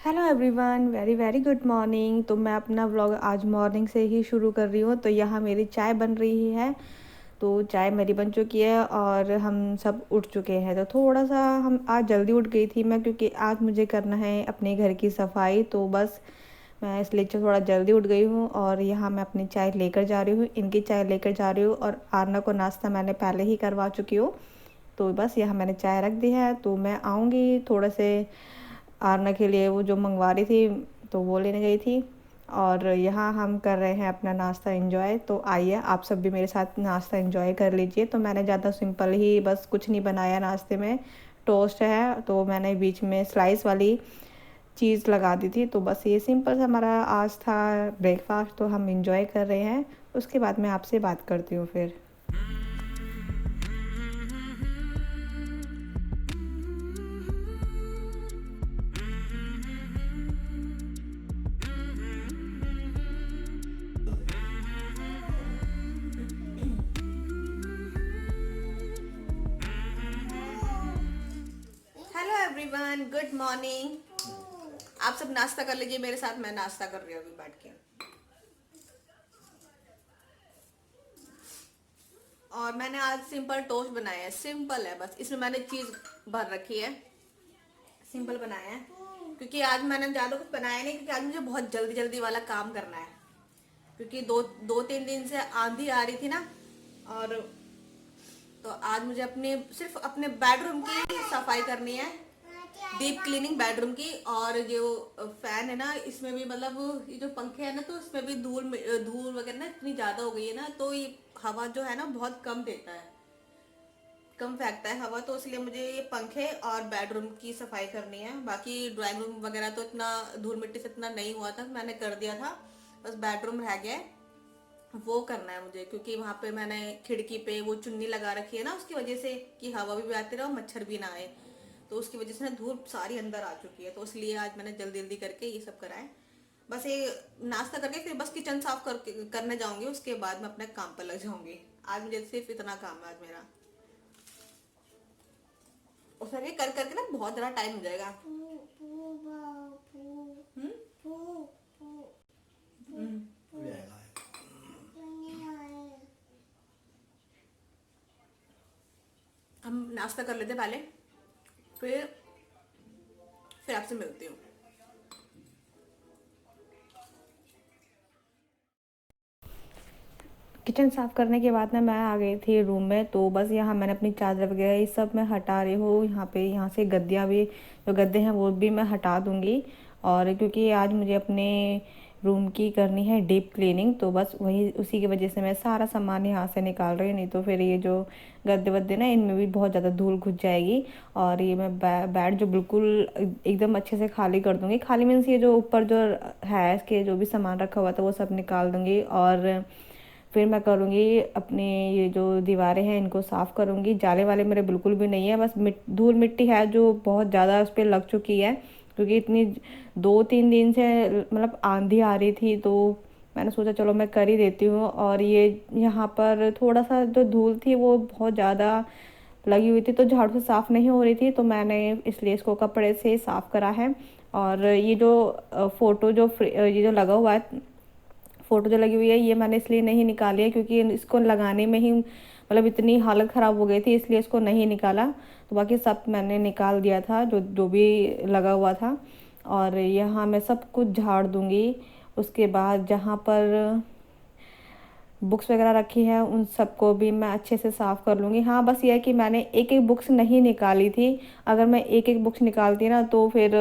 Hello everyone, very very good morning. तो मैं अपना व्लॉग आज मॉर्निंग से ही शुरू कर रही हूँ। तो यहाँ मेरी चाय बन रही है। तो चाय मेरी बन चुकी है और हम सब उठ चुके हैं। तो थोड़ा सा हम आज जल्दी उठ गई थी मैं, क्योंकि आज मुझे करना है अपने घर की सफाई। तो बस मैं इसलिए थोड़ा जल्दी उठ गई हूँ। और यहाँ मैं अपनी चाय लेकर जा रही हूँ, इनकी चाय लेकर जा रही हूँ। और आरना को नाश्ता मैंने पहले ही करवा चुकी हूँ। तो बस यहाँ मैंने चाय रख दी है। तो मैं आऊँगी थोड़े से आरना के लिए, वो जो मंगवा रही थी तो वो लेने गई थी। और यहाँ हम कर रहे हैं अपना नाश्ता एंजॉय। तो आइए आप सब भी मेरे साथ नाश्ता एंजॉय कर लीजिए। तो मैंने ज़्यादा सिंपल ही, बस कुछ नहीं बनाया नाश्ते में। टोस्ट है तो मैंने बीच में स्लाइस वाली चीज़ लगा दी थी। तो बस ये सिंपल सा हमारा आज था ब्रेकफास्ट। तो हम इंजॉय कर रहे हैं। उसके बाद मैं आपसे बात करती हूँ फिर। Hello everyone, good morning. आप सब नाश्ता कर लीजिए मेरे साथ। मैं नाश्ता कर रही हूँ अभी बैठ के। और मैंने आज सिंपल टोस्ट बनाया है। सिंपल है, बस इसमें मैंने चीज़ भर रखी है। सिंपल बनाया है क्योंकि आज मैंने ज़्यादा कुछ बनाया नहीं, क्योंकि आज मुझे बहुत जल्दी जल्दी वाला काम करना है। क्योंकि दो दो तीन दिन से आंधी आ रही थी ना। और तो आज मुझे अपने सिर्फ अपने बेडरूम की सफाई करनी है, डीप क्लीनिंग बेडरूम की। और जो फैन है ना, इसमें भी मतलब ये जो पंखे है ना, तो इसमें भी धूल धूल वगैरह ना इतनी ज़्यादा हो गई है ना। तो ये हवा जो है ना बहुत कम देता है, कम फेंकता है हवा। तो इसलिए मुझे ये पंखे और बेडरूम की सफाई करनी है। बाकी ड्राइंग रूम वगैरह तो इतना धूल मिट्टी से इतना नहीं हुआ था, मैंने कर दिया था। बस बेडरूम रह गया है, वो करना है मुझे। क्योंकि वहां पे मैंने खिड़की पे वो चुन्नी लगा रखी है ना, उसकी वजह से कि हवा भी आती रहे और मच्छर भी ना आए। तो उसकी वजह से ना धूल सारी अंदर आ चुकी है। तो इसलिए आज मैंने जल्दी जल्दी करके ये सब करा है। बस ये नाश्ता करके फिर बस किचन साफ करने जाऊंगी। उसके बाद मैं अपने काम पर लग जाऊंगी। आज मुझे सिर्फ इतना काम है आज मेरा। उसमें भी कर करके ना बहुत ज़्यादा टाइम हो जाएगा। हम्म? हम्म। हम नाश्ता कर लेते पहले, फिर आपसे मिलती हूँ। किचन साफ़ करने के बाद ना मैं आ गई थी रूम में। तो बस यहाँ मैंने अपनी चादर वगैरह ये सब मैं हटा रही हूँ। यहाँ पे यहाँ से गद्दियाँ भी, जो गद्दे हैं वो भी मैं हटा दूँगी। और क्योंकि आज मुझे अपने रूम की करनी है डीप क्लीनिंग। तो बस वही उसी की वजह से मैं सारा सामान यहाँ से निकाल रही हूँ। नहीं तो फिर ये जो गद्दे वद्दे ना, इनमें भी बहुत ज़्यादा धूल घुस जाएगी। और ये मैं बेड जो बिल्कुल एकदम अच्छे से खाली कर दूँगी। खाली मीन्स ये जो ऊपर जो है इसके जो भी सामान रखा हुआ था वो सब निकाल दूँगी। और फिर मैं करूँगी अपने ये जो दीवारें हैं इनको साफ़ करूँगी। जाले वाले मेरे बिल्कुल भी नहीं है, बस धूल मिट्टी है जो बहुत ज़्यादा उस पर लग चुकी है। क्योंकि इतनी 2-3 दिन से मतलब आंधी आ रही थी। तो मैंने सोचा चलो मैं कर ही देती हूँ। और ये यहाँ पर थोड़ा सा जो धूल थी वो बहुत ज़्यादा लगी हुई थी, तो झाड़ू से साफ़ नहीं हो रही थी। तो मैंने इसलिए इसको कपड़े से साफ़ करा है। और ये जो फ़ोटो जो ये जो लगा हुआ है, फ़ोटो जो लगी हुई है, ये मैंने इसलिए नहीं निकाली है क्योंकि इसको लगाने में ही मतलब इतनी हालत ख़राब हो गई थी, इसलिए इसको नहीं निकाला। तो बाकी सब मैंने निकाल दिया था जो जो भी लगा हुआ था। और यहाँ मैं सब कुछ झाड़ दूँगी। उसके बाद जहाँ पर बुक्स वगैरह रखी है उन सबको भी मैं अच्छे से साफ़ कर लूँगी। हाँ, बस ये है कि मैंने एक एक बुक्स नहीं निकाली थी। अगर मैं एक एक बुक्स निकालती ना तो फिर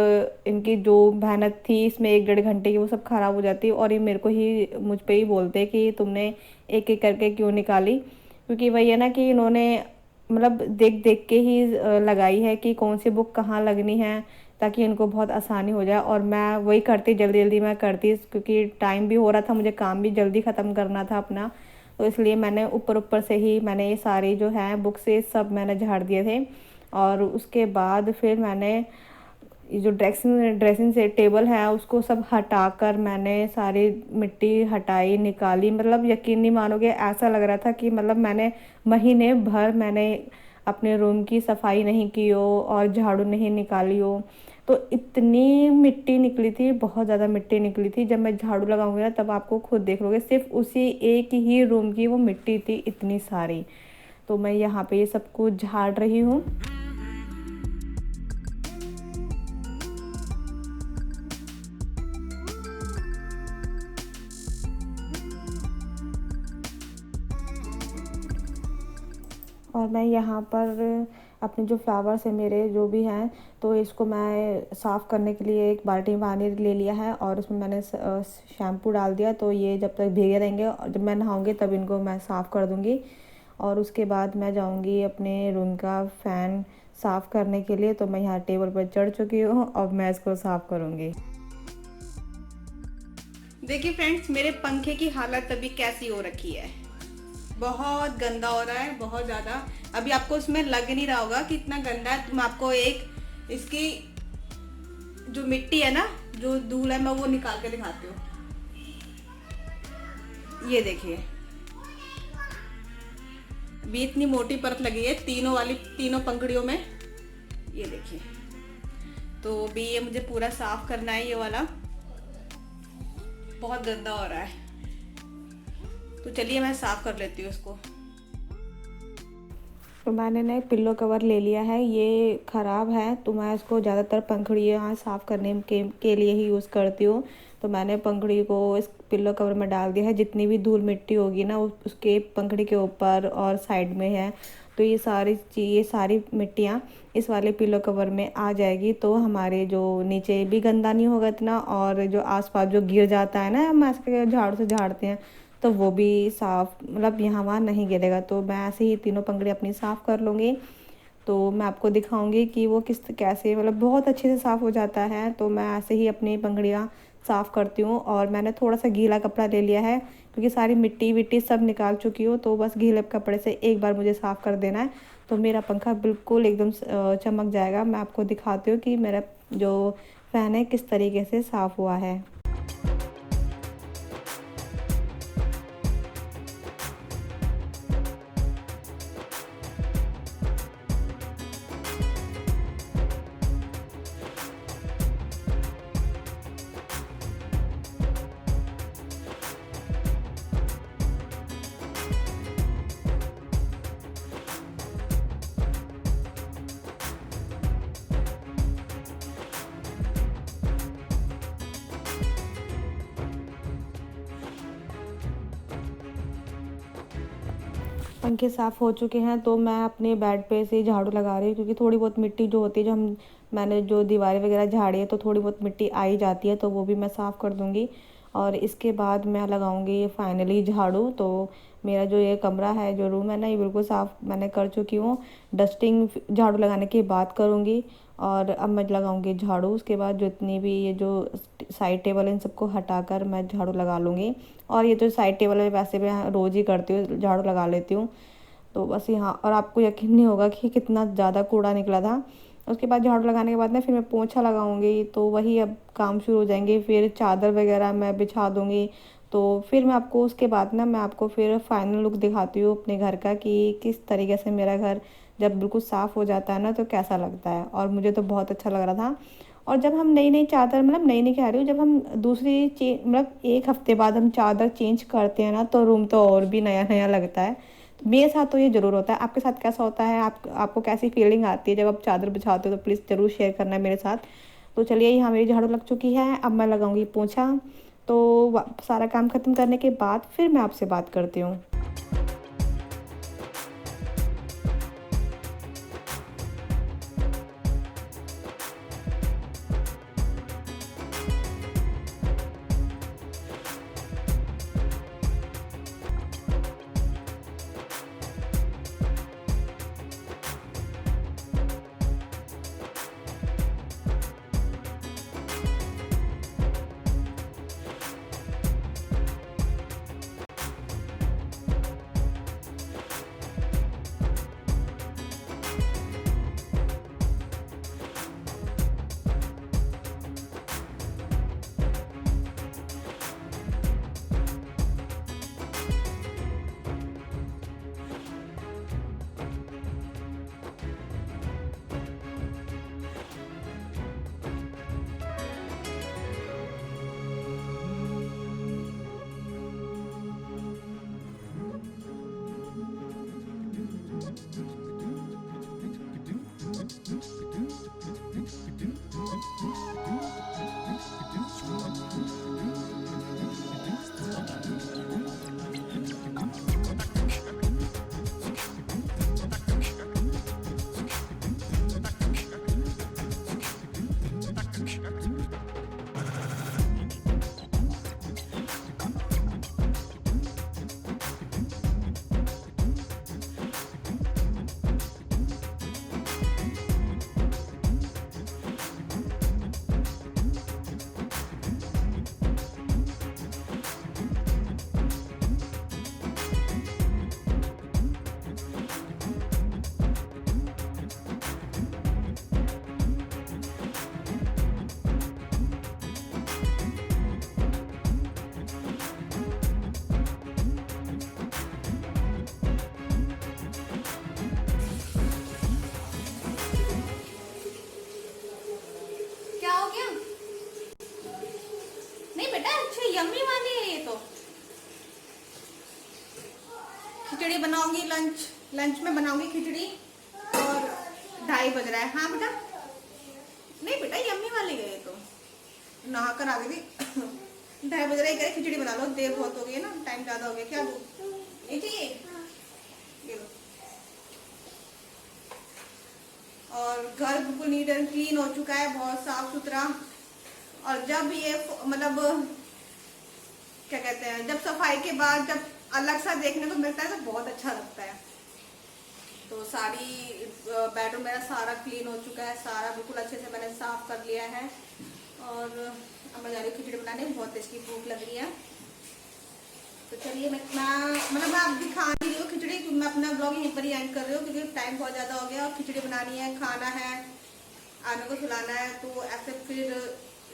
इनकी जो मेहनत थी इसमें 1-1.5 घंटे की, वो सब ख़राब हो जाती। और ये मेरे को ही, मुझ पे ही बोलते कि तुमने एक एक करके क्यों निकाली। क्योंकि वही है ना कि इन्होंने मतलब देख देख के ही लगाई है कि कौन सी बुक कहाँ लगनी है, ताकि इनको बहुत आसानी हो जाए। और मैं वही करती, जल्दी जल्दी मैं करती, क्योंकि टाइम भी हो रहा था, मुझे काम भी जल्दी ख़त्म करना था अपना। तो इसलिए मैंने ऊपर ऊपर से ही मैंने ये सारी जो है बुक से सब मैंने झाड़ दिए थे। और उसके बाद फिर मैंने ये जो ड्रेसिंग ड्रेसिंग से टेबल है उसको सब हटाकर मैंने सारी मिट्टी हटाई, निकाली। मतलब यकीन नहीं मानोगे, ऐसा लग रहा था कि मतलब मैंने महीने भर मैंने अपने रूम की सफाई नहीं की हो और झाड़ू नहीं निकाली हो। तो इतनी मिट्टी निकली थी, बहुत ज़्यादा मिट्टी निकली थी। जब मैं झाड़ू लगाऊंगी ना तब आपको खुद देख लोगे, सिर्फ उसी एक ही रूम की वो मिट्टी थी इतनी सारी। तो मैं यहाँ पे ये सब कुछ झाड़ रही हूँ। और मैं यहाँ पर अपने जो फ्लावर्स हैं मेरे जो भी हैं, तो इसको मैं साफ़ करने के लिए एक बाल्टी पानी ले लिया है और उसमें मैंने शैम्पू डाल दिया। तो ये जब तक भीगे रहेंगे और जब मैं नहाऊंगी तब इनको मैं साफ़ कर दूंगी। और उसके बाद मैं जाऊंगी अपने रूम का फ़ैन साफ़ करने के लिए। तो मैं यहाँ टेबल पर चढ़ चुकी हूँ, अब मैं इसको साफ़ करूँगी। देखिए फ्रेंड्स, मेरे पंखे की हालत अभी कैसी हो रखी है, बहुत गंदा हो रहा है, बहुत ज़्यादा। अभी आपको उसमें लग नहीं रहा होगा कि इतना गंदा है। तो मैं आपको एक इसकी जो मिट्टी है ना, जो धूल है, मैं वो निकाल के दिखाती हूँ। ये देखिए, अभी इतनी मोटी परत लगी है तीनों पंखुड़ियों में, ये देखिए। तो अभी ये मुझे पूरा साफ करना है, ये वाला बहुत गंदा हो रहा है। तो चलिए मैं साफ कर लेती हूँ इसको। तो मैंने ना एक पिल्लो कवर ले लिया है, ये ख़राब है तो मैं इसको ज़्यादातर पंखुड़ियाँ साफ़ करने के लिए ही यूज़ करती हूँ। तो मैंने पंखुड़ी को इस पिल्लो कवर में डाल दिया है। जितनी भी धूल मिट्टी होगी ना उसके पंखुड़ी के ऊपर और साइड में है, तो ये सारी मिट्टियाँ इस वाले पिल्लो कवर में आ जाएगी। तो हमारे जो नीचे भी गंदा नहीं होगा इतना, और जो आसपास जो गिर जाता है ना, हम ऐसे झाड़ू से झाड़ते हैं, तो वो भी साफ़ मतलब यहाँ वहाँ नहीं गिरेगा। तो मैं ऐसे ही तीनों पंखुड़ी अपनी साफ़ कर लूँगी। तो मैं आपको दिखाऊंगी कि वो कैसे मतलब बहुत अच्छे से साफ़ हो जाता है। तो मैं ऐसे ही अपनी पंखुड़ियाँ साफ़ करती हूँ। और मैंने थोड़ा सा गीला कपड़ा ले लिया है क्योंकि सारी मिट्टी विट्टी सब निकाल चुकी हूँ। तो बस गीले कपड़े से एक बार मुझे साफ़ कर देना है, तो मेरा पंखा बिल्कुल एकदम चमक जाएगा। मैं आपको दिखाती हूँ कि मेरा जो फ़ैन है किस तरीके से साफ़ हुआ है। पंखे साफ़ हो चुके हैं, तो मैं अपने बेड पे से झाड़ू लगा रही हूँ क्योंकि थोड़ी बहुत मिट्टी जो होती है, मैंने जो दीवारें वगैरह झाड़ी है, तो थोड़ी बहुत मिट्टी आ ही जाती है, तो वो भी मैं साफ़ कर दूँगी। और इसके बाद मैं लगाऊँगी फाइनली झाड़ू। तो मेरा जो ये कमरा है, जो रूम है ना, ये बिल्कुल साफ़ मैंने कर चुकी हूँ। डस्टिंग झाड़ू लगाने के बाद करूँगी। और अब मैं लगाऊंगी झाड़ू। उसके बाद जितनी भी ये जो साइड टेबल है इन सबको हटाकर मैं झाड़ू लगा लूँगी। और ये जो साइड टेबल है वैसे मैं रोज़ ही करती हूँ, झाड़ू लगा लेती हूँ। तो बस यहाँ, और आपको यकीन नहीं होगा कि कितना ज़्यादा कूड़ा निकला था। उसके बाद झाड़ू लगाने के बाद ना फिर मैं पोंछा लगाऊंगी। तो वही अब काम शुरू हो जाएंगे, फिर चादर वगैरह मैं बिछा दूँगी। तो फिर मैं आपको उसके बाद ना मैं आपको फिर फाइनल लुक दिखाती हूँ अपने घर का कि किस तरीके से मेरा घर जब बिल्कुल साफ़ हो जाता है ना तो कैसा लगता है। और मुझे तो बहुत अच्छा लग रहा था। और जब हम नई नई चादर, मतलब नई नई कह रही हूँ, जब हम मतलब एक हफ्ते बाद हम चादर चेंज करते हैं ना, तो रूम तो और भी नया नया लगता है। तो मेरे साथ तो ये ज़रूर होता है। आपके साथ कैसा होता है? आपको कैसी फीलिंग आती है जब आप चादर बिछाते हो? तो प्लीज़ ज़रूर शेयर करना है मेरे साथ। तो चलिए, यहाँ मेरी झाड़ू लग चुकी है, अब मैं लगाऊंगी पोंछा। तो सारा काम ख़त्म करने के बाद फिर मैं आपसे बात करती हूँ। क्या हो गया? नहीं बेटा, अच्छे यम्मी वाली है ये तो। खिचड़ी बनाऊंगी, लंच में बनाऊंगी खिचड़ी। और 2:30 बज रहा है। हाँ बेटा, नहीं बेटा यम्मी वाली है ये तो। नहा कर आ गई थी। 2:30 बज रहा है, कह खिचड़ी बना लो, देर बहुत हो गई है ना, टाइम ज्यादा हो गया। क्या दूँ? ये चाहिए, ये लो। और घर बिल्कुल नीट एंड क्लीन हो चुका है, बहुत साफ सुथरा। और जब ये मतलब क्या कहते हैं, जब सफाई के बाद जब अलग सा देखने को मिलता है तो बहुत अच्छा लगता है। तो सारी बेडरूम मेरा सारा क्लीन हो चुका है, सारा बिल्कुल अच्छे से मैंने साफ कर लिया है। और अब मैं जा रही हूँ खिचड़ी बनाने, बहुत टेस्टी भूख लग रही है। तो चलिए मैं आप दिखा नहीं रही हूँ खिचड़ी, मैं अपना ब्लॉग यहीं पर ही एंड कर रही हूँ क्योंकि टाइम बहुत ज़्यादा हो गया और खिचड़ी बनानी है, खाना है, आने को खिलाना है। तो ऐसे फिर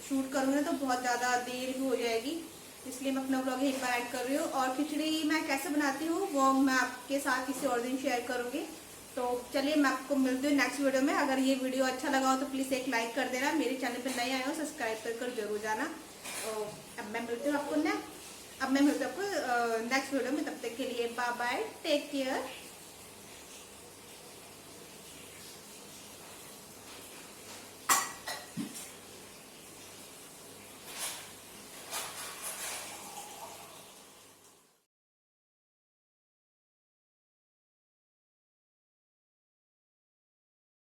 शूट करूँगी तो बहुत ज़्यादा देर भी हो जाएगी, इसलिए मैं अपना ब्लॉग यहीं पर एंड कर रही हूँ। और खिचड़ी मैं कैसे बनाती हूँ वो मैं आपके साथ किसी और दिन शेयर करूँगी। तो चलिए मैं आपको मिलती हूँ नेक्स्ट वीडियो में। अगर ये वीडियो अच्छा लगा हो तो प्लीज़ एक लाइक कर देना, मेरे चैनल पर नए आए हो सब्सक्राइब कर जरूर जाना। तो अब मैं मिलती हूँ आपको नेक्स्ट वीडियो में। तब तक के लिए बाय बाय, टेक केयर।